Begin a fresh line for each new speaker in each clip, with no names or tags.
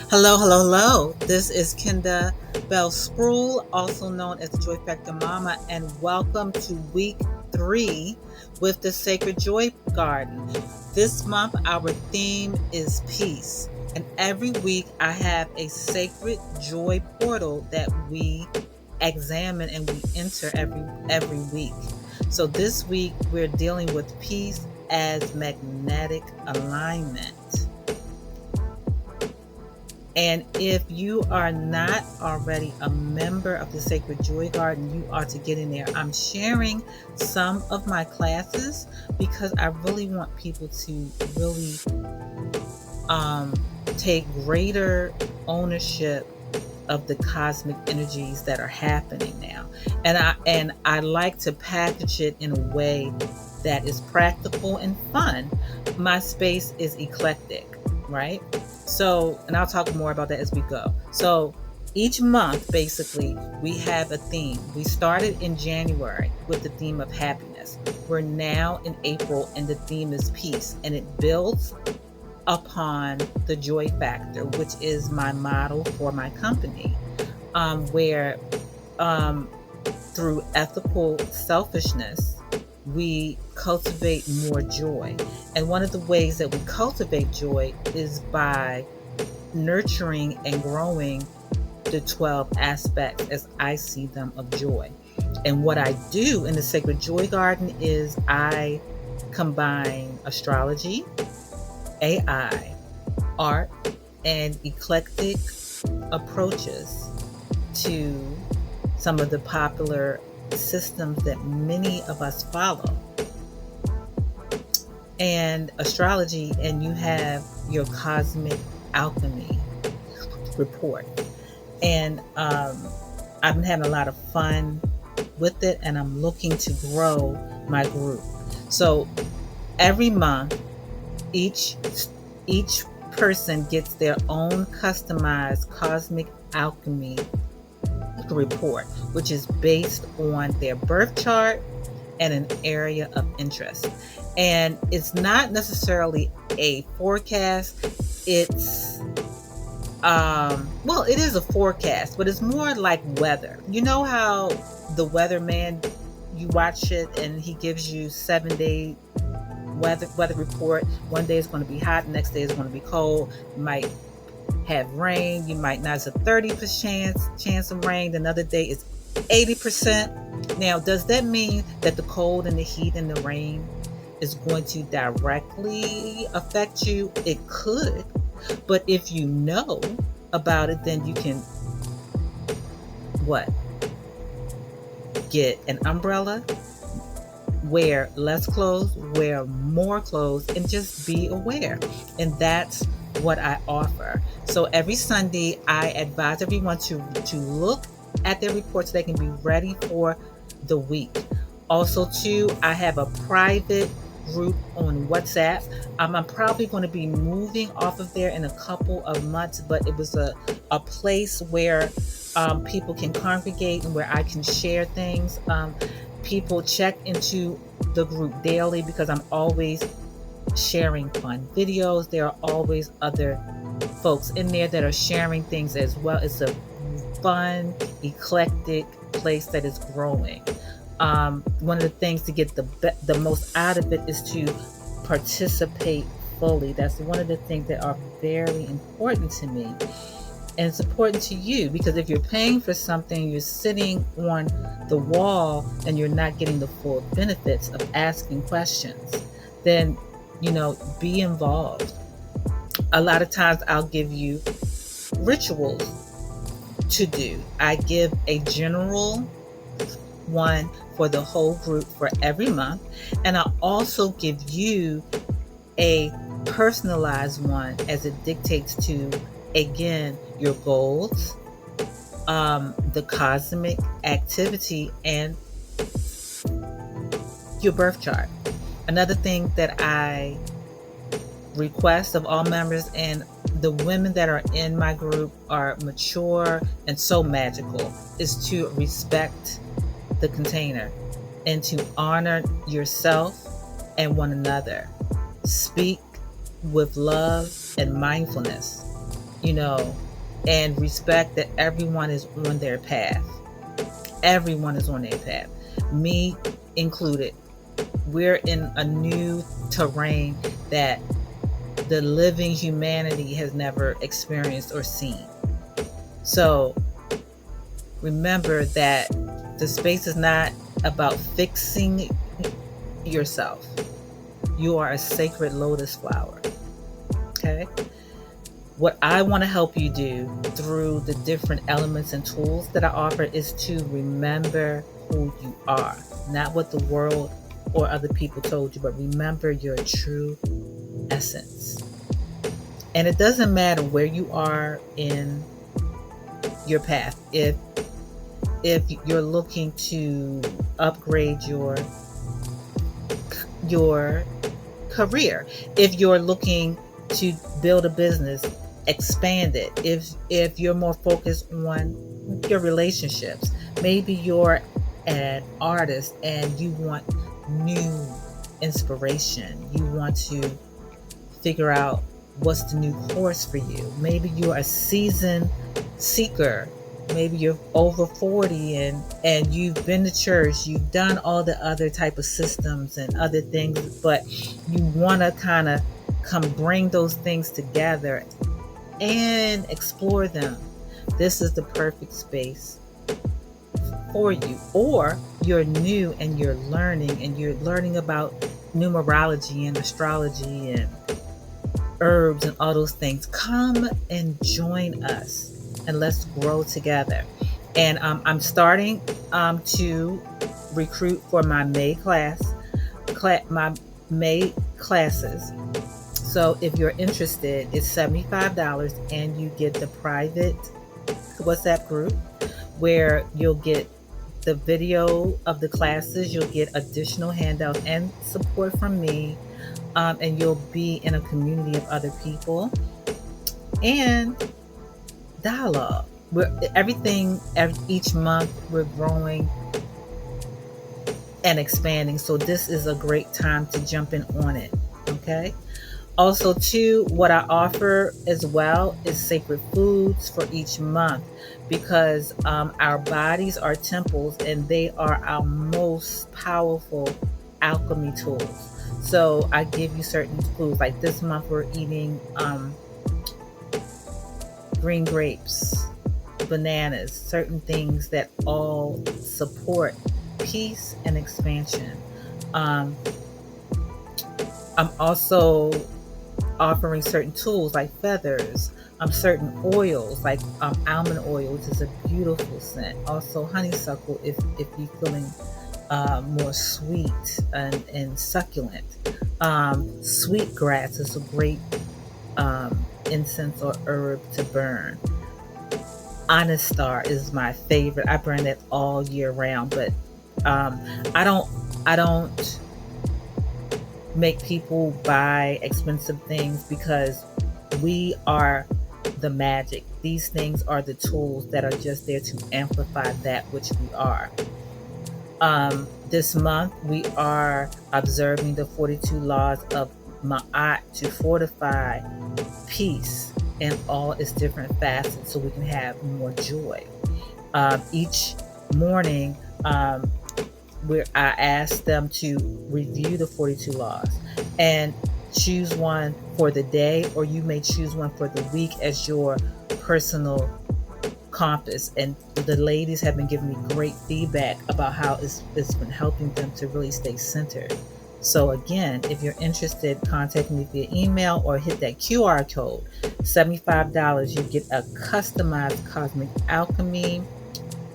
Hello, hello, hello. This is Kenda Bell Spruill, also known as the Joy Factor Mama, and welcome to week 3 with the Sacred Joy Garden. This month, our theme is peace, and every week I have a sacred joy portal that we examine and we enter every week. So this week we're dealing with peace as magnetic alignment. And if you are not already a member of the Sacred Joy Garden, you are to get in there. I'm sharing some of my classes because I really want people to really take greater ownership of the cosmic energies that are happening now. And I like to package it in a way that is practical and fun. My space is eclectic, right? So, and I'll talk more about that as we go. So, each month, basically, we have a theme. We started in January with the theme of happiness. We're now in April, and the theme is peace. And it builds upon the joy factor, which is my model for my company, where through ethical selfishness, we cultivate more joy. And one of the ways that we cultivate joy is by nurturing and growing the 12 aspects as I see them of joy. And what I do in the Sacred Joy Garden is I combine astrology, AI, art, and eclectic approaches to some of the popular systems that many of us follow. And astrology, and you have your Cosmic Alchemy report. And I've been having a lot of fun with it, and I'm looking to grow my group. So every month, each person gets their own customized Cosmic Alchemy report, which is based on their birth chart and an area of interest. And it's not necessarily a forecast. It's well, it is a forecast, but it's more like weather. You know how the weatherman, you watch it and he gives you 7-day weather report. One day it's going to be hot, next day it's going to be cold. You might have rain, you might not. It's a 30% chance of rain. Another day is 80%. Now, does that mean that the cold and the heat and the rain is going to directly affect you? It could, but if you know about it, then you can what? Get an umbrella, wear less clothes, wear more clothes, and just be aware. And that's what I offer. So every Sunday, I advise everyone to look at their reports so they can be ready for the week. Also, too, I have a private group on WhatsApp. I'm probably going to be moving off of there in a couple of months, but it was a place where people can congregate and where I can share things. People check into the group daily because I'm always sharing fun videos. There are always other folks in there that are sharing things as well. It's a fun, eclectic place that is growing. One of the things to get the most out of it is to participate fully. That's one of the things that are very important to me. And it's important to you because if you're paying for something, you're sitting on the wall and you're not getting the full benefits of asking questions, then, be involved. A lot of times I'll give you rituals to do. I give a general one for the whole group for every month. And I'll also give you a personalized one as it dictates to, again, your goals, the cosmic activity, and your birth chart. Another thing that I request of all members, and the women that are in my group are mature and so magical, is to respect the container and to honor yourself and one another. Speak with love and mindfulness. and respect that everyone is on their path. Everyone is on their path, me included. We're in a new terrain that the living humanity has never experienced or seen. So remember that the space is not about fixing yourself. You are a sacred lotus flower. Okay? What I want to help you do through the different elements and tools that I offer is to remember who you are, not what the world or other people told you, but remember your true essence. And it doesn't matter where you are in your path. If you're looking to upgrade your career, if you're looking to build a business, expand it. If you're more focused on your relationships, maybe you're an artist and you want new inspiration. You want to figure out what's the new course for you. Maybe you're a seasoned seeker. Maybe you're over 40 and you've been to church, you've done all the other type of systems and other things, but you want to kind of bring those things together and explore them. This is the perfect space for you. Or you're new and you're learning about numerology and astrology and herbs and all those things. Come and join us and let's grow together. And I'm starting to recruit for my May my May classes. So if you're interested, it's $75 and you get the private WhatsApp group where you'll get the video of the classes, you'll get additional handouts and support from me, and you'll be in a community of other people and dialogue. Each month we're growing and expanding, so this is a great time to jump in on it. Okay. Also, too, what I offer as well is sacred foods for each month, because our bodies are temples and they are our most powerful alchemy tools. So I give you certain foods. Like this month, we're eating green grapes, bananas, certain things that all support peace and expansion. I'm also offering certain tools like feathers, certain oils like almond oil, which is a beautiful scent. Also honeysuckle if you're feeling more sweet and succulent. Sweet grass is a great incense or herb to burn. Honest Star is my favorite. I burn that all year round, but I don't make people buy expensive things, because we are the magic. These things are the tools that are just there to amplify that which we are. This month we are observing the 42 laws of Ma'at to fortify peace in all its different facets so we can have more joy. Each morning where I ask them to review the 42 laws and choose one for the day, or you may choose one for the week as your personal compass. And the ladies have been giving me great feedback about how it's been helping them to really stay centered. So again, if you're interested, contact me via email or hit that QR code. $75, you get a customized Cosmic Alchemy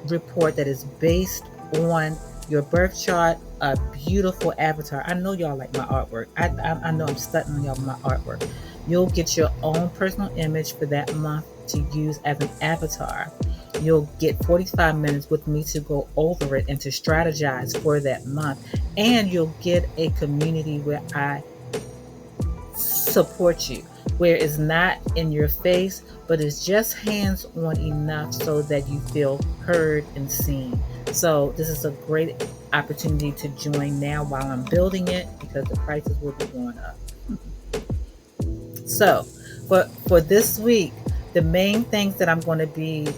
report that is based on your birth chart, a beautiful avatar. I know y'all like my artwork. I know I'm stunting on y'all with my artwork. You'll get your own personal image for that month to use as an avatar. You'll get 45 minutes with me to go over it and to strategize for that month. And you'll get a community where I support you, where it's not in your face, but it's just hands-on enough so that you feel heard and seen. So this is a great opportunity to join now while I'm building it, because the prices will be going up. So for this week, The main things that I'm going to be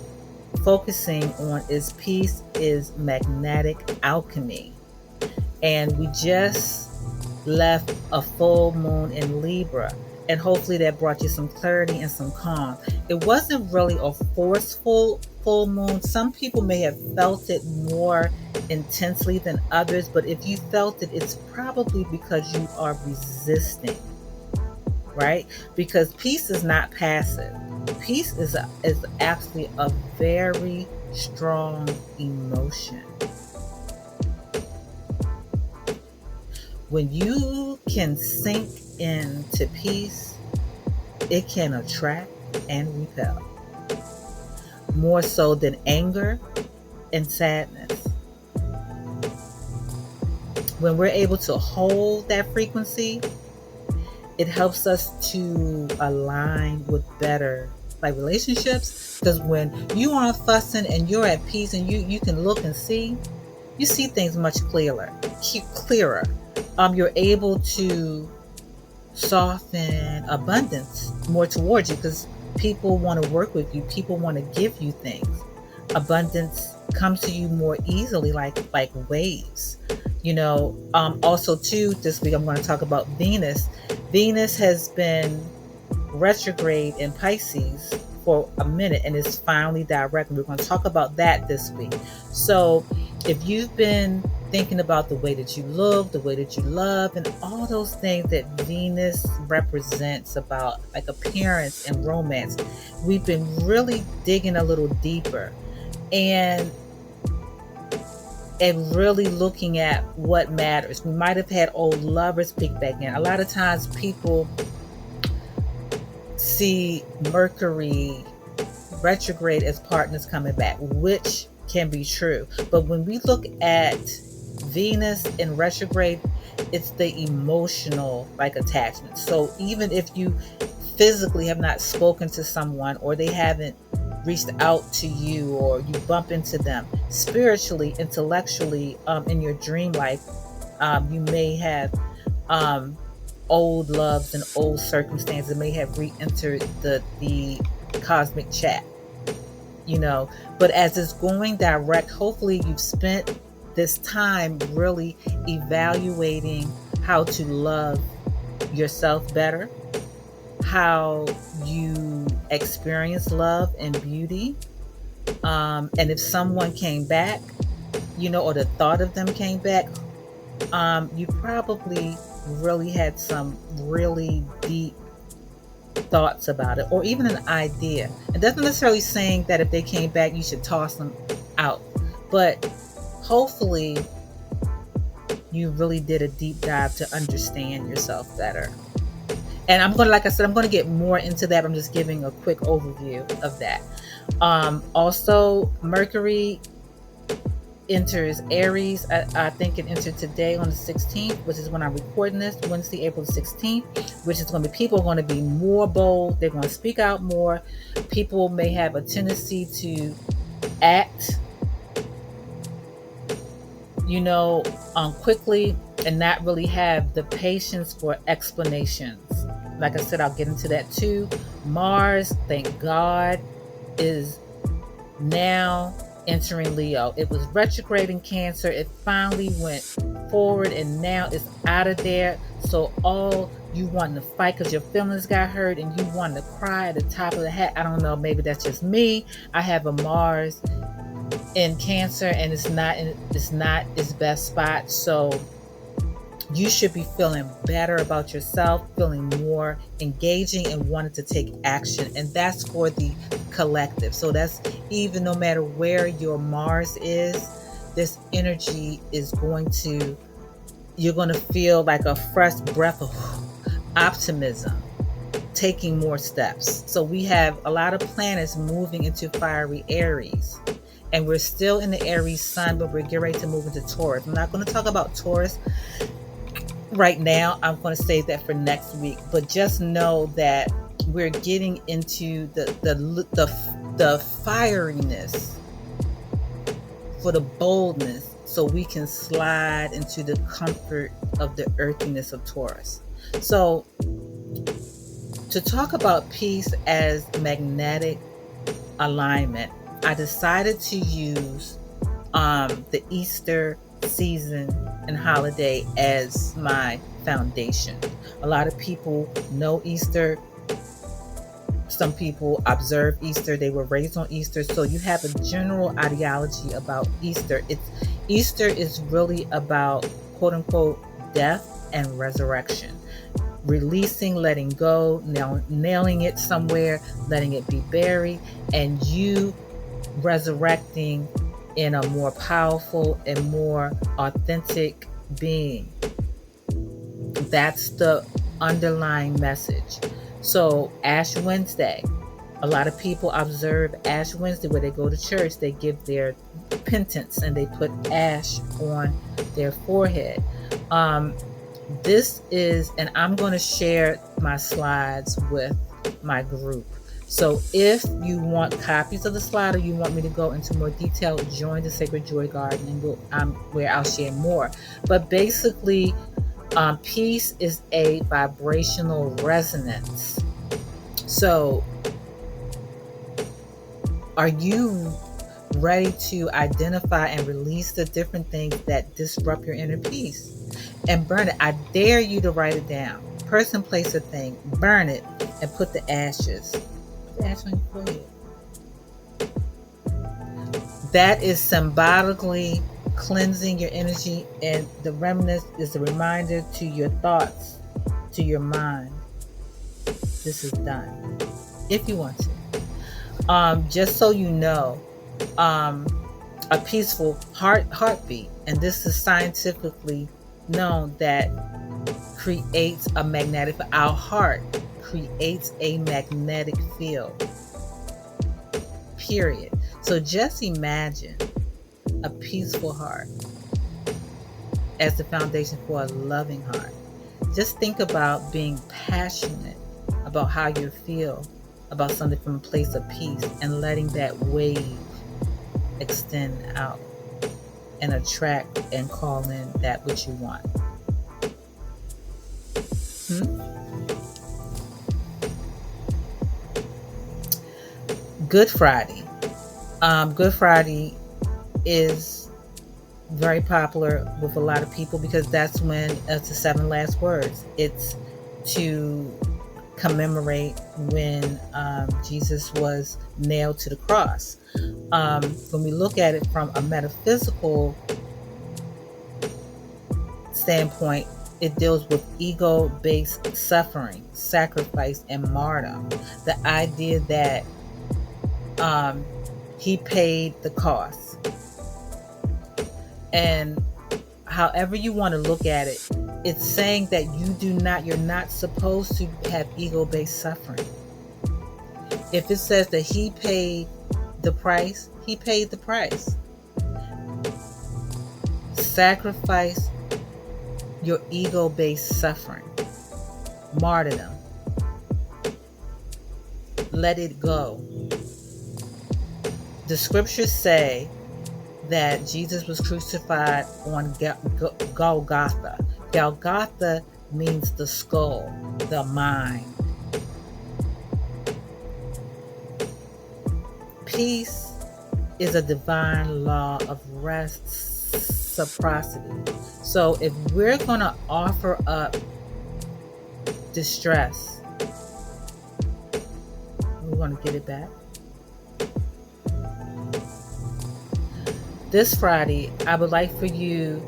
focusing on is peace is magnetic alchemy. And we just left a full moon in Libra. And hopefully that brought you some clarity and some calm. It wasn't really a forceful full moon. Some people may have felt it more intensely than others, but if you felt it, it's probably because you are resisting, right? Because peace is not passive. Peace is actually a very strong emotion. When you can sink into peace, it can attract and repel more so than anger and sadness. When we're able to hold that frequency, it helps us to align with better relationships, because when you aren't fussing and you're at peace and you can look and see, you see things much clearer. You're able to soften abundance more towards you, because people want to work with you. People want to give you things. Abundance comes to you more easily, like waves. Also too, this week I'm going to talk about Venus. Venus has been retrograde in Pisces for a minute and is finally direct. We're going to talk about that this week. So if you've been thinking about the way that you look, the way that you love, and all those things that Venus represents about appearance and romance, we've been really digging a little deeper and really looking at what matters. We might have had old lovers peek back in. A lot of times people see Mercury retrograde as partners coming back, which can be true. But when we look at Venus in retrograde, it's the emotional attachment. So even if you physically have not spoken to someone, or they haven't reached out to you, or you bump into them spiritually, intellectually, in your dream life, you may have old loves and old circumstances may have re-entered the cosmic chat, but as it's going direct, hopefully you've spent this time really evaluating how to love yourself better, how you experience love and beauty, and if someone came back, or the thought of them came back, you probably really had some really deep thoughts about it, or even an idea. It doesn't necessarily saying that if they came back you should toss them out, but hopefully you really did a deep dive to understand yourself better. And I'm going to get more into that. I'm just giving a quick overview of that. Also, Mercury enters Aries. I think it entered today on the 16th, which is when I'm recording this, Wednesday, April the 16th, which is going to be, people are going to be more bold. They're going to speak out more. People may have a tendency to act, quickly, and not really have the patience for explanations. Like I said, I'll get into that too. Mars, thank God, is now entering Leo. It was retrograde in Cancer. It finally went forward and now it's out of there. So all you wanting to fight because your feelings got hurt and you wanting to cry at the top of the hat. I don't know, maybe that's just me. I have a Mars in Cancer and it's not its best spot. So you should be feeling better about yourself, feeling more engaging and wanting to take action. And that's for the collective. So that's even no matter where your Mars is, this energy is you're going to feel like a fresh breath of optimism, taking more steps. So we have a lot of planets moving into fiery Aries. And we're still in the Aries sun, but we're getting ready to move into Taurus. I'm not going to talk about Taurus right now. I'm going to save that for next week. But just know that we're getting into the fieriness, for the boldness, so we can slide into the comfort of the earthiness of Taurus. So To talk about peace as magnetic alignment, I decided to use the Easter season and holiday as my foundation. A lot of people know Easter. Some people observe Easter. They were raised on Easter. So you have a general ideology about Easter. Easter is really about, quote unquote, death and resurrection. Releasing, letting go, nailing it somewhere, letting it be buried, and you resurrecting in a more powerful and more authentic being. That's the underlying message. So Ash Wednesday, a lot of people observe Ash Wednesday where they go to church, they give their penance and they put ash on their forehead. This is, and I'm going to share my slides with my group. So if you want copies of the slide or you want me to go into more detail, join the Sacred Joy Garden and where I'll share more. But basically, peace is a vibrational resonance. So are you ready to identify and release the different things that disrupt your inner peace? And burn it. I dare you to write it down. Person, place, or thing. Burn it and put the ashes. Put the ash on your forehead. That is symbolically cleansing your energy, and the remnant is a reminder to your thoughts, to your mind. This is done. If you want to. Just so you know, a peaceful heartbeat, and this is scientifically known, that creates a magnetic, our heart creates a magnetic field, period. So just imagine a peaceful heart as the foundation for a loving heart. Just think about being passionate about how you feel about something from a place of peace and letting that wave extend out and attract and call in that which you want. Good Friday. Good Friday is very popular with a lot of people because that's when it's the 7 last words. It's to commemorate when Jesus was nailed to the cross. When we look at it from a metaphysical standpoint, it deals with ego-based suffering, sacrifice, and martyrdom. The idea that he paid the cost. And however you want to look at it, it's saying that you're not supposed to have ego-based suffering. If it says that he paid the price, he paid the price. Sacrifice your ego-based suffering. Martyrdom. Let it go. The scriptures say that Jesus was crucified on Golgotha. Golgotha means the skull, the mind. Peace is a divine law of reciprocity. So if we're going to offer up distress, we want to get it back. This Friday, I would like for you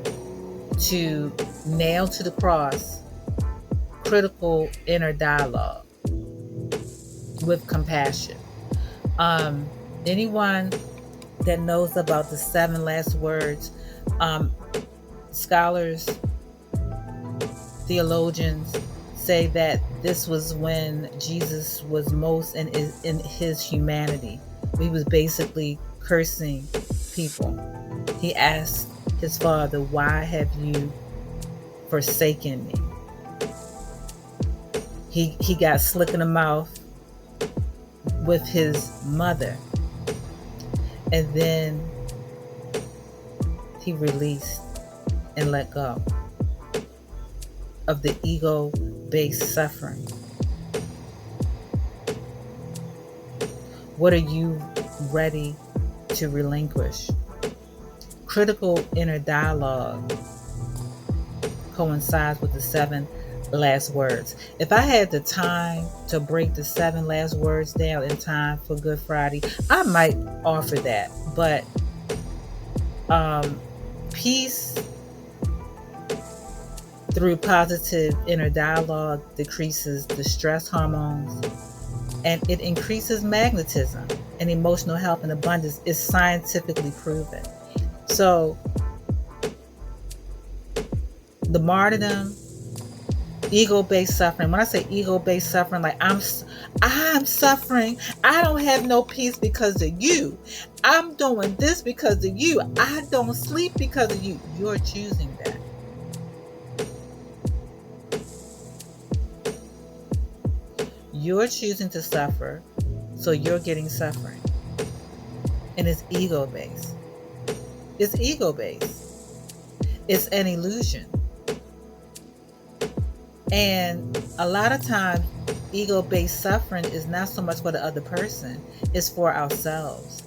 to nail to the cross critical inner dialogue with compassion. Anyone that knows about the 7 last words, scholars, theologians say that this was when Jesus was most in his humanity. He was basically cursing people. He asked his father, "Why have you forsaken me?" He got slick in the mouth with his mother, and then he released and let go of the ego-based suffering. What are you ready to relinquish? Critical inner dialogue coincides with the 7 last words. If I had the time to break the 7 last words down in time for Good Friday, I might offer that. But peace through positive inner dialogue decreases the stress hormones, and it increases magnetism and emotional health and abundance is scientifically proven. So the martyrdom, ego-based suffering. When I say ego-based suffering, like I'm suffering. I don't have no peace because of you. I'm doing this because of you. I don't sleep because of you. You're choosing that. You're choosing to suffer, so you're getting suffering. And it's ego-based. It's ego-based. It's an illusion. And a lot of times, ego-based suffering is not so much for the other person, it's for ourselves.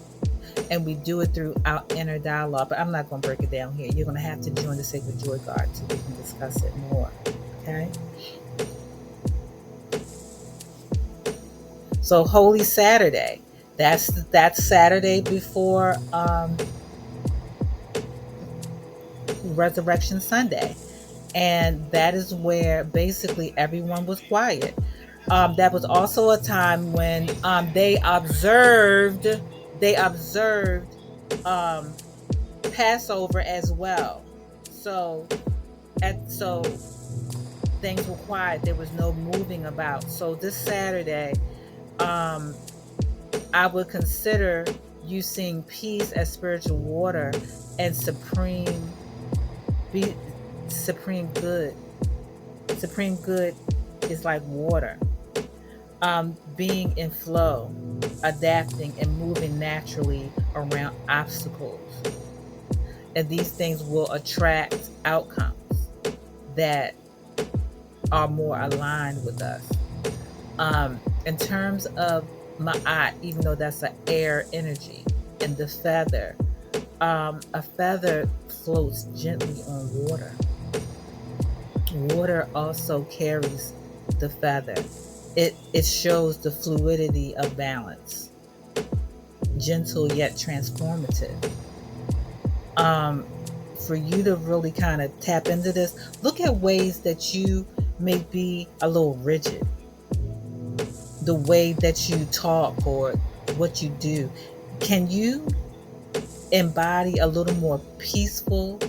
And we do it through our inner dialogue. But I'm not going to break it down here. You're going to have to join the Sacred Joy Garden so we can discuss it more. Okay? So Holy Saturday. That's Saturday before Resurrection Sunday. And that is where basically everyone was quiet. That was also a time when they observed Passover as well. So things were quiet. There was no moving about. So this Saturday, I would consider you seeing peace as spiritual water and supreme good. Supreme good is like water. Being in flow, adapting and moving naturally around obstacles. And these things will attract outcomes that are more aligned with us. In terms of Ma'at, even though that's an air energy, and the feather, a feather floats gently on water. Water also carries the feather. It shows the fluidity of balance, gentle yet transformative. For you to really kind of tap into this, look at ways that you may be a little rigid. The way that you talk or what you do. Can you embody a little more peaceful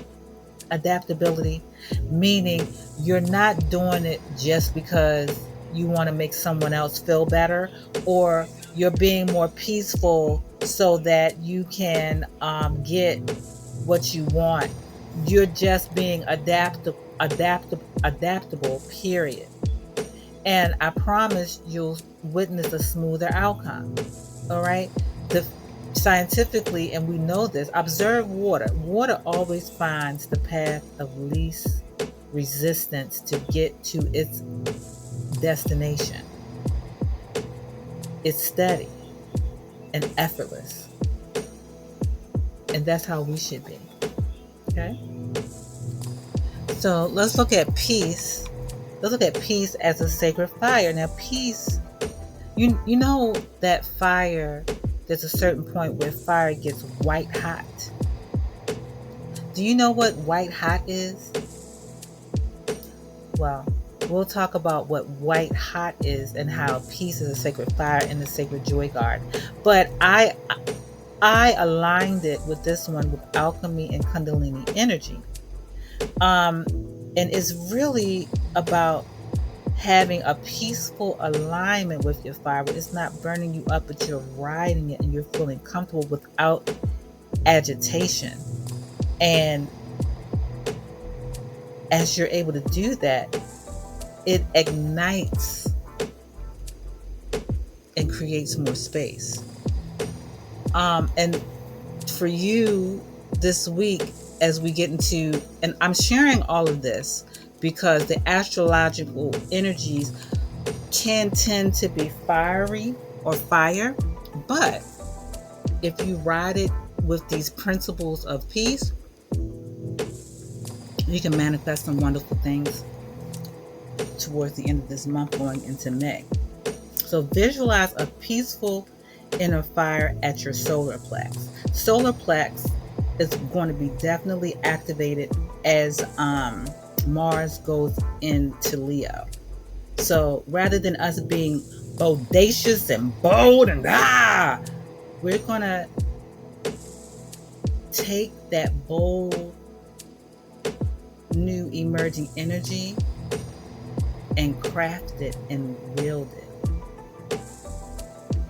adaptability? Meaning you're not doing it just because you want to make someone else feel better, or you're being more peaceful so that you can get what you want. You're just being adaptable, period. And I promise you'll witness a smoother outcome. All right? Scientifically, and we know this, observe water. Water always finds the path of least resistance to get to its destination. It's steady and effortless. And that's how we should be. Okay? So let's look at peace. Let's look at peace as a sacred fire. Now, peace, you know that fire, there's a certain point where fire gets white hot. Do you know what white hot is? Well, we'll talk about what white hot is and how peace is a sacred fire in the Sacred Joy Garden. But I aligned it with this one with alchemy and Kundalini energy. And it's really about having a peaceful alignment with your fire. It's not burning you up, but you're riding it and you're feeling comfortable without agitation. And as you're able to do that, it ignites and creates more space. And for you this week, as we get into, and I'm sharing all of this because the astrological energies can tend to be fiery or fire, But if you ride it with these principles of peace, you can manifest some wonderful things towards the end of this month going into May. So visualize a peaceful inner fire at your solar plex. Solar plex is going to be definitely activated as Mars goes into Leo. So rather than us being bodacious and bold and we're going to take that bold, new emerging energy and craft it and wield it.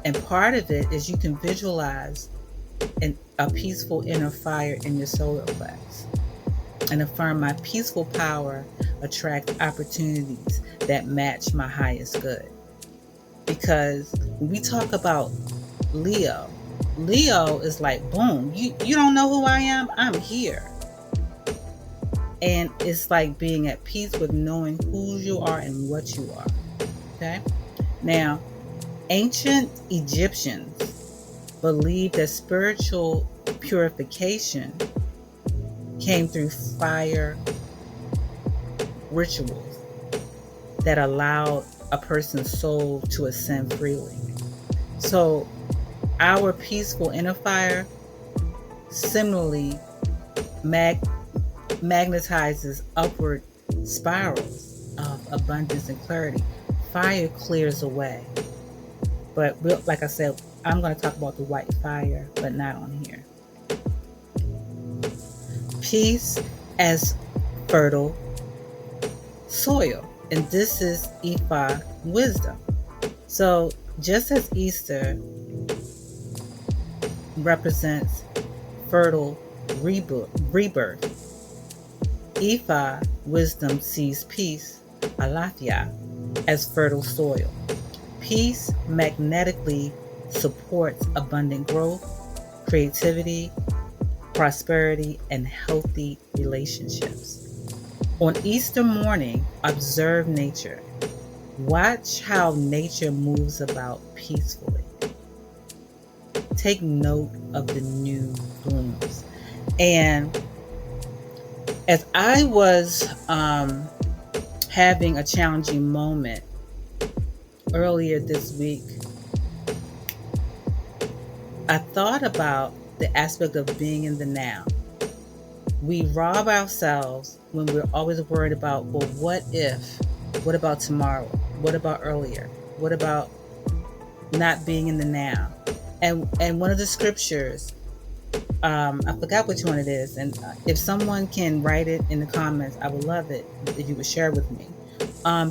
And part of it is you can visualize a peaceful inner fire in your solar plex and affirm my peaceful power attracts opportunities that match my highest good. Because when we talk about Leo is like, boom, you don't know who I am? I'm here. And it's like being at peace with knowing who you are and what you are. Okay? Now, ancient Egyptians believed that spiritual purification came through fire rituals that allowed a person's soul to ascend freely. So our peaceful inner fire similarly magnetizes upward spirals of abundance and clarity. Fire clears away. But like I said, I'm going to talk about the white fire, but not on here. Peace as fertile soil. And this is Ifa wisdom. So just as Easter represents fertile rebirth, Ifa wisdom sees peace, alafia, as fertile soil. Peace magnetically supports abundant growth, creativity, prosperity, and healthy relationships. On Easter morning, observe nature. Watch how nature moves about peacefully. Take note of the new blooms. And as I was having a challenging moment earlier this week, I thought about the aspect of being in the now. We rob ourselves when we're always worried about, well, what if? What about tomorrow? What about earlier? What about not being in the now? And one of the scriptures, I forgot which one it is, and if someone can write it in the comments, I would love it if you would share with me.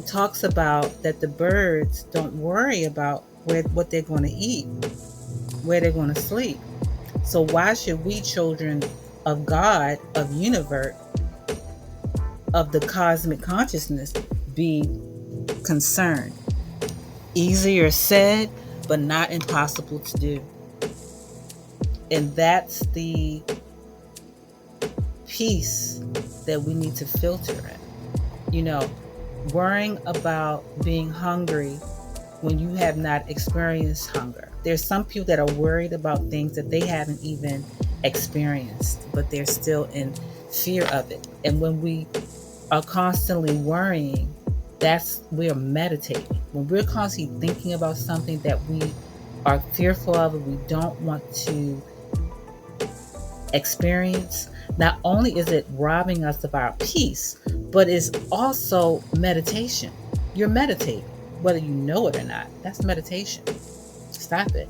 Talks about that the birds don't worry about what they're going to eat, where they're going to sleep. So why should we, children of God, of universe, of the cosmic consciousness, be concerned? Easier said, but not impossible to do. And that's the peace that we need to filter in. Worrying about being hungry when you have not experienced hunger. There's some people that are worried about things that they haven't even experienced, but they're still in fear of it. And when we are constantly worrying, we're meditating. When we're constantly thinking about something that we are fearful of and we don't want to experience, not only is it robbing us of our peace, but it's also meditation. You're meditating, whether you know it or not. That's meditation. Stop it.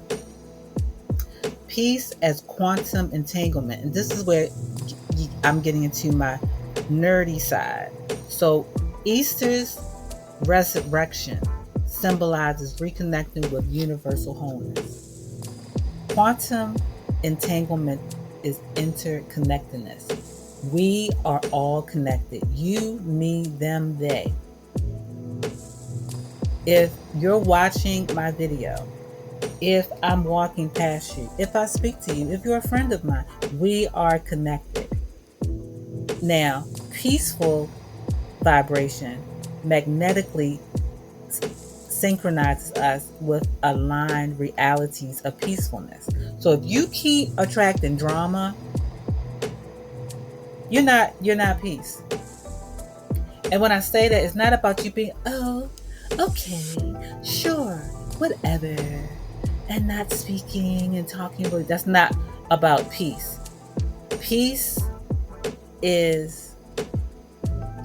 Peace as quantum entanglement. And this is where I'm getting into my nerdy side. So Easter's resurrection symbolizes reconnecting with universal wholeness. Quantum entanglement is interconnectedness. We are all connected. You, me, them, they. If you're watching my video, if I'm walking past you, if I speak to you, if you're a friend of mine, we are connected. Now, peaceful vibration magnetically synchronizes us with aligned realities of peacefulness. So if you keep attracting drama, you're not peace. And when I say that, it's not about you being, oh, okay, sure, whatever, and not speaking and talking. That's not about peace. Peace is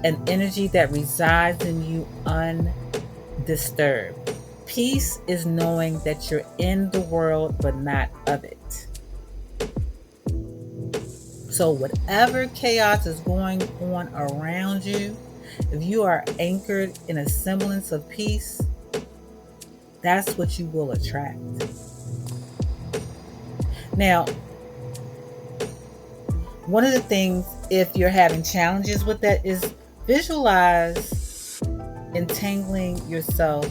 an energy that resides in you undisturbed. Peace is knowing that you're in the world but not of it. So whatever chaos is going on around you, if you are anchored in a semblance of peace, that's what you will attract. Now, one of the things, if you're having challenges with that, is visualize entangling yourself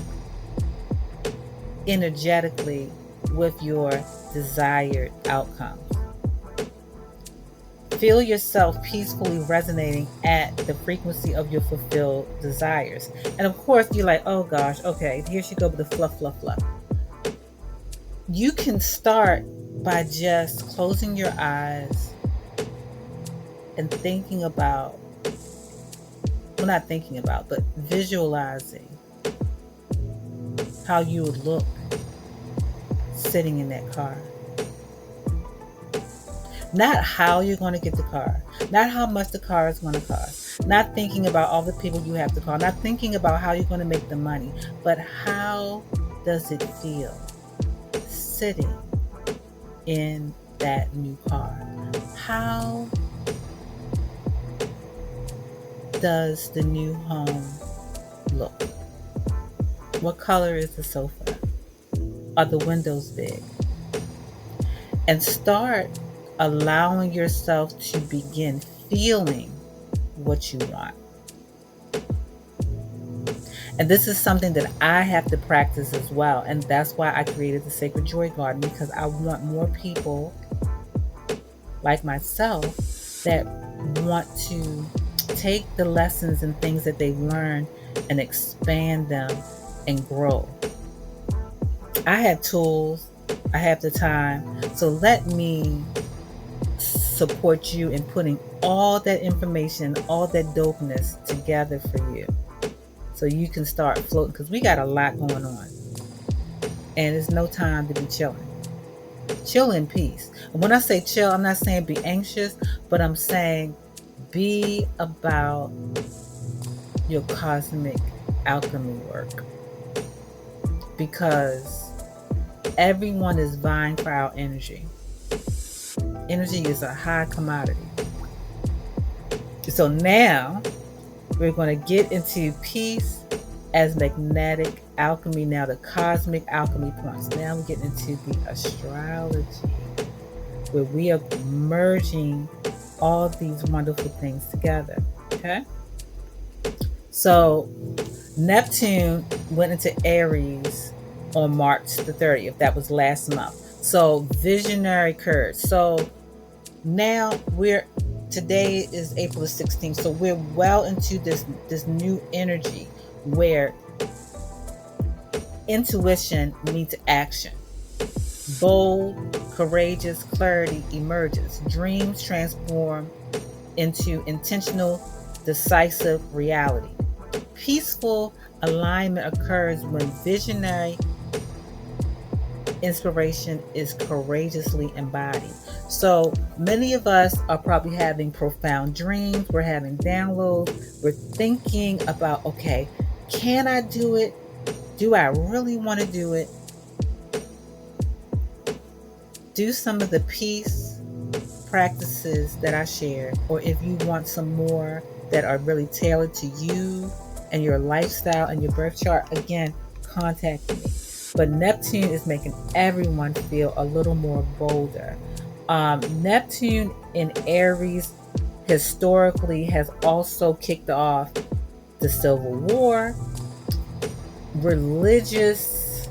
energetically with your desired outcome. Feel yourself peacefully resonating at the frequency of your fulfilled desires. And of course, you're like, oh gosh, okay, here she go with the fluff, fluff, fluff. You can start by just closing your eyes and thinking about, well, not thinking about, but visualizing how you would look sitting in that car. Not how you're going to get the car, not how much the car is going to cost, not thinking about all the people you have to call, not thinking about how you're going to make the money, but how does it feel sitting in that new car? How does the new home look? What color is the sofa? Are the windows big? And start allowing yourself to begin feeling what you want. And this is something that I have to practice as well. And that's why I created the Sacred Joy Garden, because I want more people like myself that want to take the lessons and things that they've learned and expand them and grow. I have tools, I have the time, so let me support you in putting all that information, all that dopeness together for you, so you can start floating, because we got a lot going on and it's no time to be chilling. Chill in peace. And when I say chill, I'm not saying be anxious, but I'm saying be about your cosmic alchemy work, because everyone is vying for our energy. Energy is a high commodity. So now we're going to get into peace as magnetic alchemy. Now the cosmic alchemy points. Now we're getting into the astrology, where we are merging all these wonderful things together. Okay? So Neptune went into Aries on March the 30th. That was last month. So visionary courage. So now today is April the 16th. So we're well into this new energy where intuition meets action. Bold, courageous clarity emerges. Dreams transform into intentional, decisive reality. Peaceful alignment occurs when visionary inspiration is courageously embodied. So many of us are probably having profound dreams. We're having downloads. We're thinking about, okay, can I do it? Do I really want to do it? Do some of the peace practices that I shared, or if you want some more that are really tailored to you and your lifestyle and your birth chart, again, contact me. But Neptune is making everyone feel a little more bolder. Neptune in Aries historically has also kicked off the Civil War, religious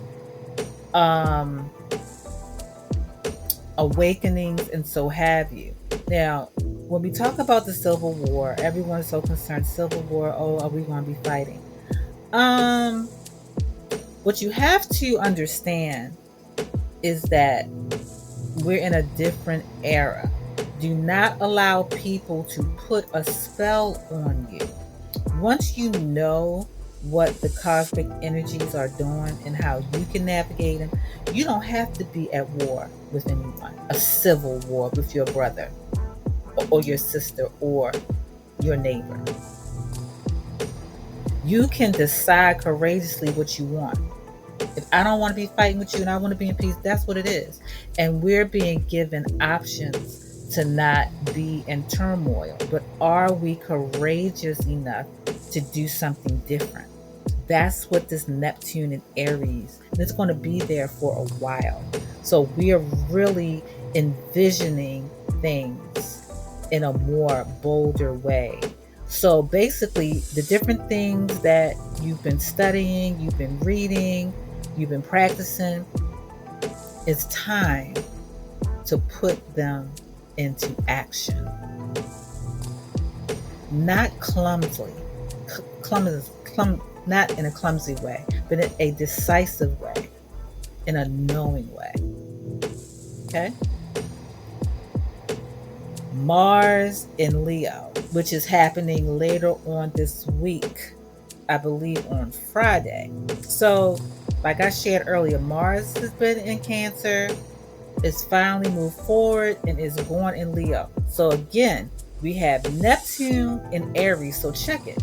awakenings, and so have you. Now, when we talk about the Civil War, everyone's so concerned. Civil War, oh, are we going to be fighting? What you have to understand is that we're in a different era. Do not allow people to put a spell on you. Once you know what the cosmic energies are doing and how you can navigate them, you don't have to be at war with anyone, a civil war with your brother or your sister or your neighbor. You can decide courageously what you want. If I don't want to be fighting with you and I want to be in peace, that's what it is. And we're being given options to not be in turmoil. But are we courageous enough to do something different? That's what this Neptune in Aries, and it's going to be there for a while. So we are really envisioning things in a more bolder way. So basically, the different things that you've been studying, you've been reading, you've been practicing, it's time to put them into action. Not clumsily, not in a clumsy way, but in a decisive way, in a knowing way. Okay? Mars in Leo, which is happening later on this week, I believe on Friday. So, like I shared earlier, Mars has been in Cancer, it's finally moved forward and is going in Leo. So again, we have Neptune in Aries, so check it.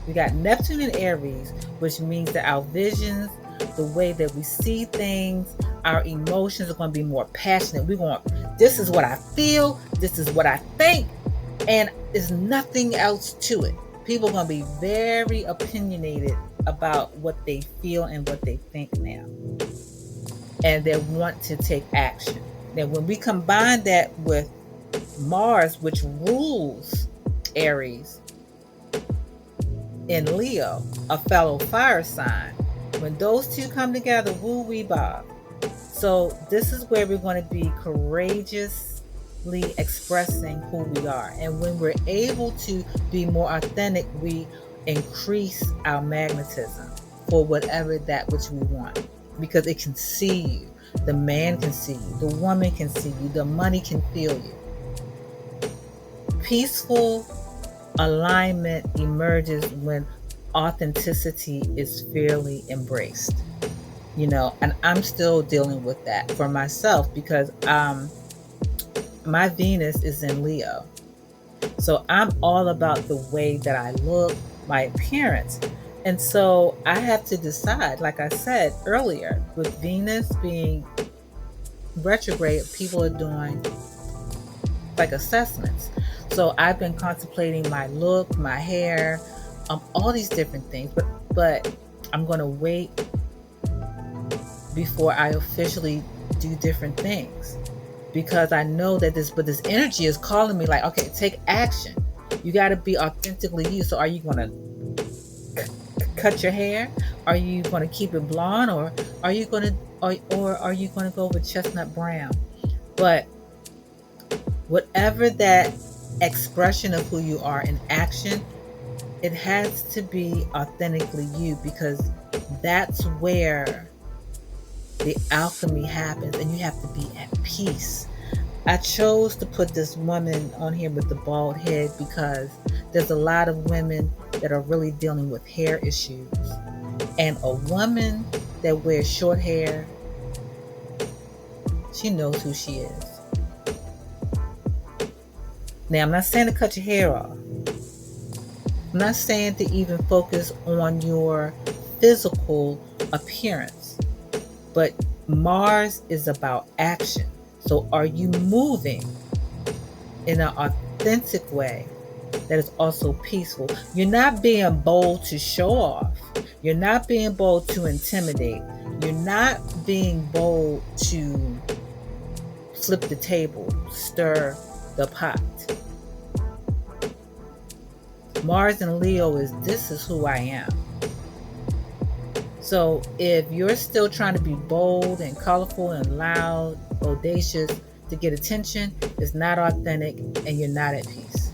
We got Neptune in Aries, which means that our visions, the way that we see things, our emotions are going to be more passionate. This is what I feel, this is what I think, and there's nothing else to it. People are going to be very opinionated about what they feel and what they think now. And they want to take action. Now, when we combine that with Mars, which rules Aries, in Leo, a fellow fire sign, when those two come together, woo-wee bob. So this is where we're going to be courageously expressing who we are. And when we're able to be more authentic, we increase our magnetism for whatever that which we want. Because it can see you. The man can see you. The woman can see you. The money can feel you. Peaceful alignment emerges when authenticity is fairly embraced. And I'm still dealing with that for myself because my Venus is in Leo. So I'm all about the way that I look, my appearance. And so I have to decide, like I said earlier, with Venus being retrograde, people are doing like assessments. So I've been contemplating my look, my hair, all these different things. But I'm going to wait before I officially do different things. Because I know that this energy is calling me like, okay, take action. You got to be authentically you. So are you going to cut your hair? Are you going to keep it blonde? Or are you going to go with chestnut brown? But whatever that expression of who you are in action, it has to be authentically you, because that's where the alchemy happens and you have to be at peace. I chose to put this woman on here with the bald head because there's a lot of women that are really dealing with hair issues. And a woman that wears short hair, she knows who she is. Now, I'm not saying to cut your hair off. I'm not saying to even focus on your physical appearance. But Mars is about action. So are you moving in an authentic way that is also peaceful? You're not being bold to show off. You're not being bold to intimidate. You're not being bold to flip the table, stir the pot. Mars and Leo this is who I am. So if you're still trying to be bold and colorful and loud, audacious to get attention, it's not authentic and you're not at peace.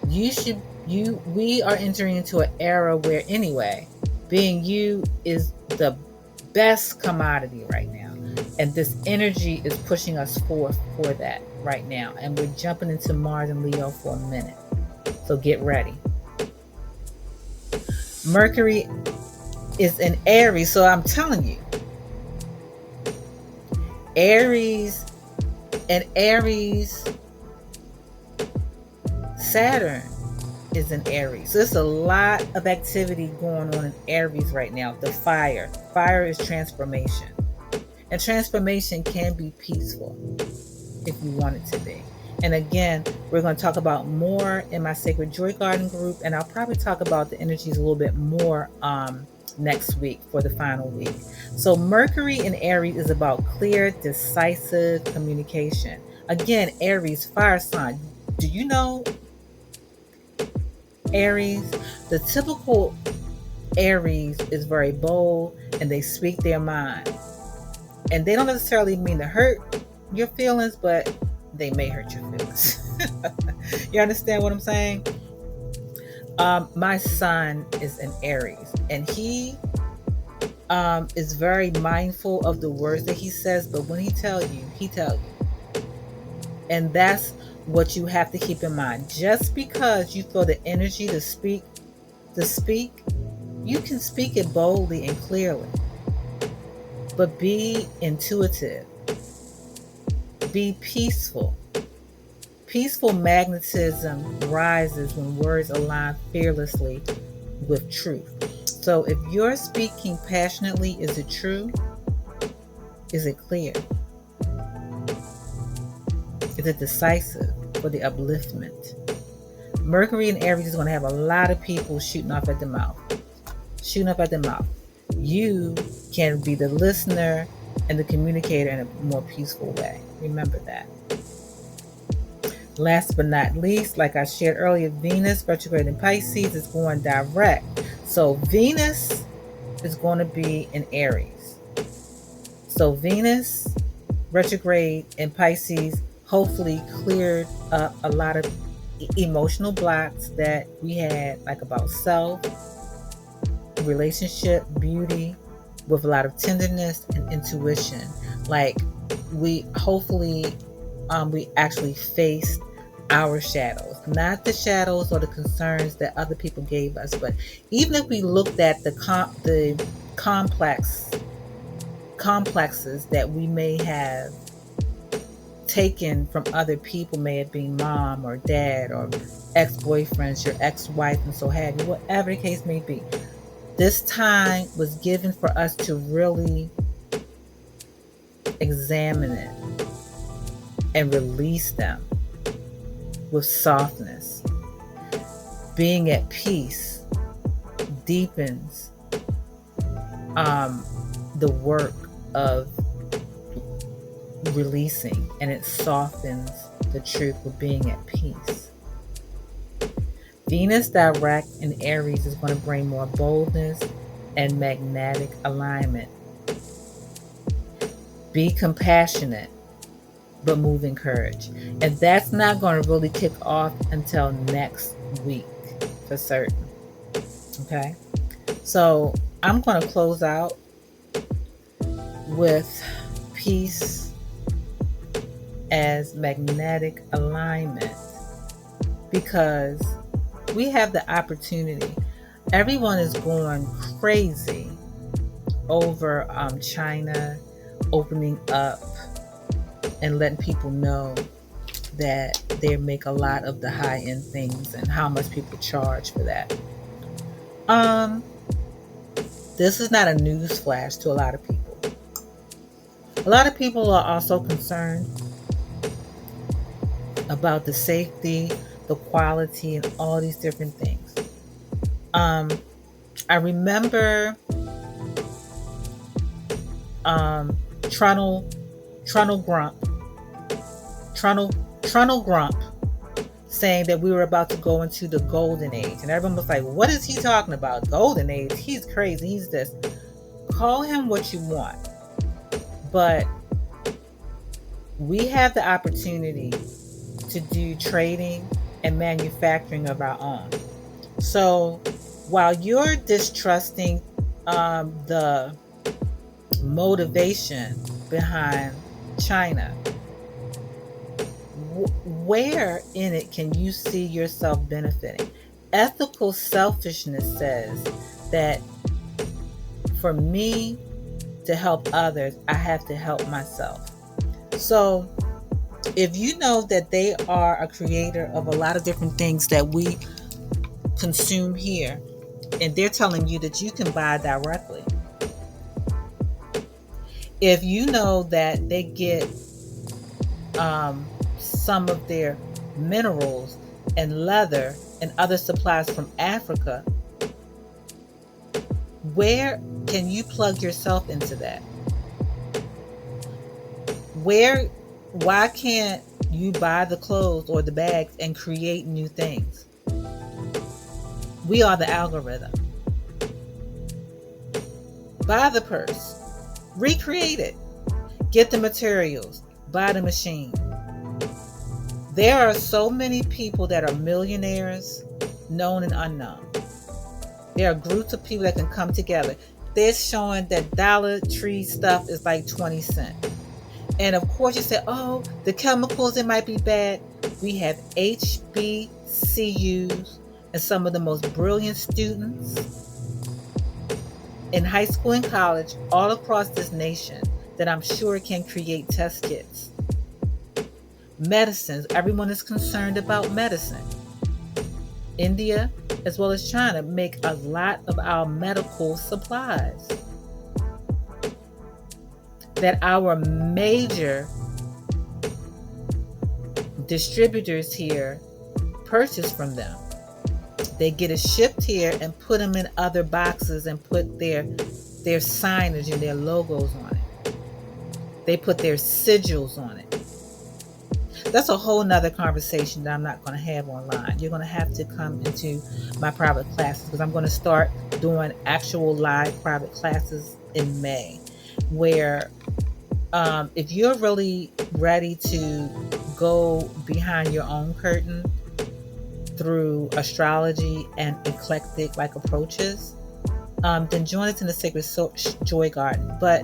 We are entering into an era where anyway, Being you is the best commodity right now. And this energy is pushing us forth for that right now. And we're jumping into Mars and Leo for a minute. So get ready. Mercury is in Aries. So I'm telling you, Aries and Aries, Saturn is in Aries. So there's a lot of activity going on in Aries right now. The fire. Fire is transformation. And transformation can be peaceful if you want it to be. And again, we're going to talk about more in my Sacred Joy Garden group. And I'll probably talk about the energies a little bit more next week for the final week. So Mercury in Aries is about clear, decisive communication. Again, Aries, fire sign. Do you know Aries? The typical Aries is very bold and they speak their mind. And they don't necessarily mean to hurt your feelings, but they may hurt your feelings. You understand what I'm saying? My son is an Aries, and he is very mindful of the words that he says, but when he tells you, he tells you. And that's what you have to keep in mind. Just because you feel the energy to speak, you can speak it boldly and clearly. But be intuitive. Be peaceful. Peaceful magnetism rises when words align fearlessly with truth. So if you're speaking passionately, is it true? Is it clear? Is it decisive for the upliftment? Mercury in Aries is going to have a lot of people shooting off at the mouth. You can be the listener and the communicator in a more peaceful way. Remember that. Last but not least, like I shared earlier, Venus retrograde in Pisces is going direct. So Venus is going to be in Aries. So Venus retrograde in Pisces hopefully cleared up a lot of emotional blocks that we had, like about self, relationship, beauty, with a lot of tenderness and intuition. Like we hopefully we actually faced our shadows, not the shadows or the concerns that other people gave us, but even if we looked at the complexes that we may have taken from other people, may it be mom or dad or ex-boyfriends, your ex-wife, and so have you, whatever the case may be. This time was given for us to really examine it and release them with softness. Being at peace deepens the work of releasing, and it softens the truth of being at peace. Venus direct in Aries is going to bring more boldness and magnetic alignment. Be compassionate, but move in courage. And that's not going to really kick off until next week for certain. Okay? So I'm going to close out with peace as magnetic alignment, because we have the opportunity. Everyone is going crazy over China opening up and letting people know that they make a lot of the high-end things and how much people charge for that. This is not a news flash to a lot of people. A lot of people are also concerned about the safety, the quality, and all these different things. I remember Truntle Grump saying that we were about to go into the golden age, and everyone was like, what is he talking about? Golden age? He's crazy. He's this. Call him what you want, but we have the opportunity to do trading and manufacturing of our own. So while you're distrusting the motivation behind China. Where in it can you see yourself benefiting? Ethical selfishness says that for me to help others, I have to help myself. So if you know that they are a creator of a lot of different things that we consume here, and they're telling you that you can buy directly, if you know that they get some of their minerals and leather and other supplies from Africa, where can you plug yourself into that? Why can't you buy the clothes or the bags and create new things? We are the algorithm. Buy the purse, recreate it, get the materials, buy the machine. There are so many people that are millionaires, known and unknown. There are groups of people that can come together. They're showing that Dollar Tree stuff is like 20 cents. And of course you say, oh, the chemicals, it might be bad. We have HBCUs and some of the most brilliant students in high school and college all across this nation that I'm sure can create test kits. Medicines, everyone is concerned about medicine. India, as well as China, make a lot of our medical supplies that our major distributors here purchase from them. They get it shipped here and put them in other boxes and put their signage and their logos on it. They put their sigils on it. That's a whole nother conversation that I'm not going to have online. You're going to have to come into my private classes because I'm going to start doing actual live private classes in May, where if you're really ready to go behind your own curtain through astrology and eclectic like approaches, then join us in the Sacred Joy Garden. But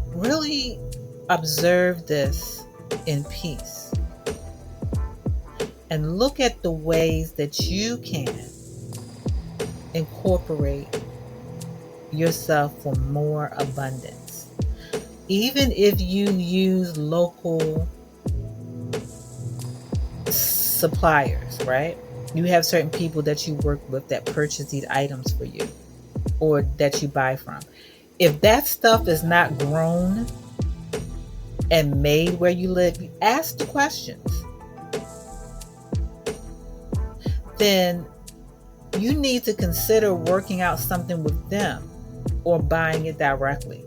really observe this in peace and look at the ways that you can incorporate yourself for more abundance. Even if you use local suppliers, right? You have certain people that you work with that purchase these items for you or that you buy from. If that stuff is not grown and made where you live, you ask the questions. Then you need to consider working out something with them or buying it directly.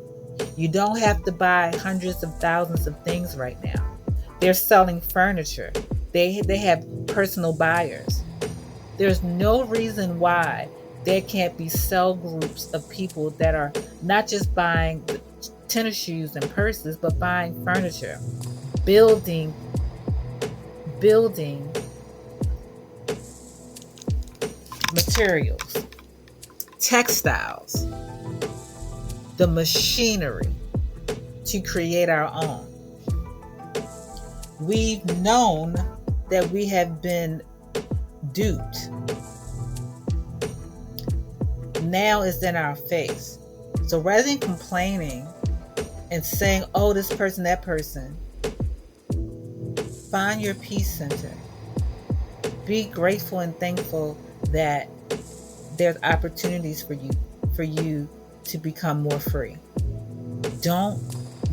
You don't have to buy hundreds of thousands of things right now. They're selling furniture. They have personal buyers. There's no reason why there can't be cell groups of people that are not just buying tennis shoes and purses, but buying furniture, building materials, textiles, the machinery to create our own. We've known that we have been duped. Now it's in our face. So rather than complaining and saying, oh, this person, that person, find your peace center. Be grateful and thankful that there's opportunities for you to become more free. Don't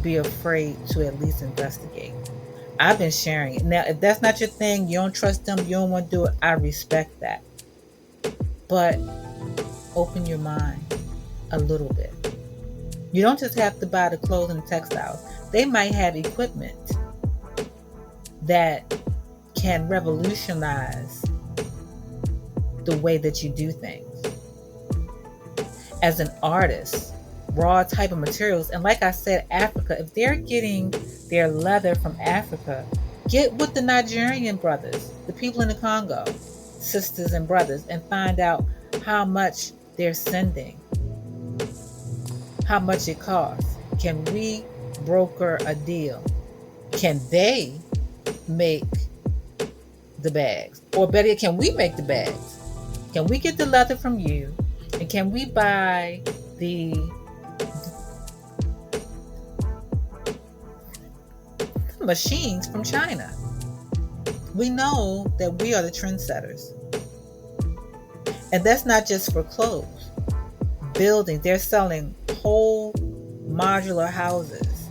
be afraid to at least investigate. I've been sharing it. Now, if that's not your thing, you don't trust them, you don't want to do it, I respect that. But open your mind a little bit. You don't just have to buy the clothes and textiles. They might have equipment that can revolutionize the way that you do things. As an artist, raw type of materials, and like I said, Africa, if they're getting their leather from Africa, get with the Nigerian brothers, the people in the Congo, sisters and brothers, and find out how much they're sending, how much it costs. Can we broker a deal? Can they make the bags? Or better yet, can we make the bags? Can we get the leather from you? And can we buy the machines from China? We know that we are the trendsetters. And that's not just for clothes. Buildings, they're selling whole modular houses.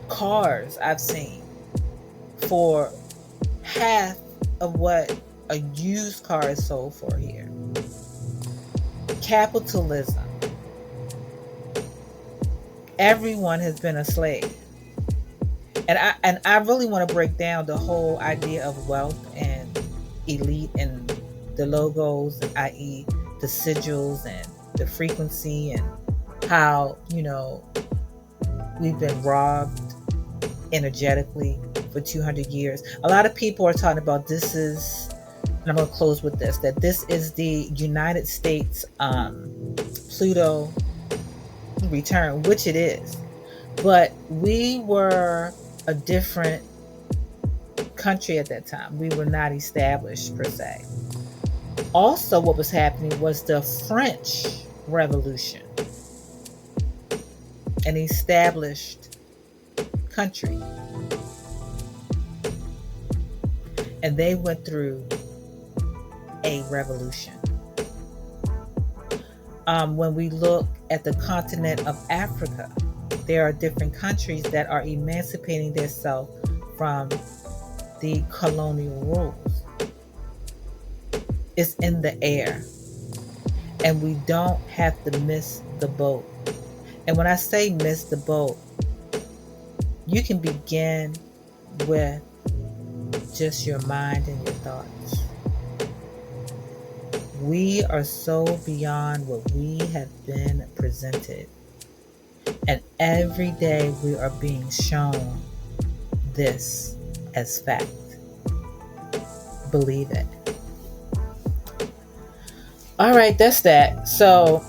Cars I've seen for half of what a used car is sold for here. Capitalism. Everyone has been a slave. And I really want to break down the whole idea of wealth and elite and the logos, i.e. the sigils and the frequency, and how, we've been robbed energetically for 200 years. A lot of people are talking about this is, and I'm going to close with this, that this is the United States Pluto return, which it is. But we were a different country at that time. We were not established per se. Also, what was happening was the French Revolution, an established country. And they went through a revolution. When we look at the continent of Africa, there are different countries that are emancipating themselves from the colonial rules. It's in the air. And we don't have to miss the boat. And when I say miss the boat, you can begin with just your mind and your thoughts. We are so beyond what we have been presented. And every day we are being shown this as fact. Believe it. All right, that's that. So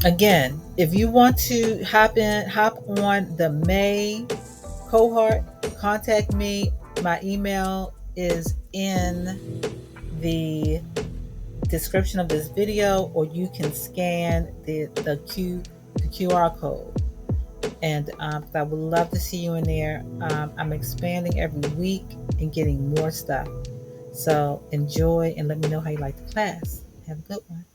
again, if you want to hop on the May cohort, contact me. My email is in the description of this video, or you can scan the QR code. And I would love to see you in there. I'm expanding every week and getting more stuff. So enjoy and let me know how you like the class. Have a good one.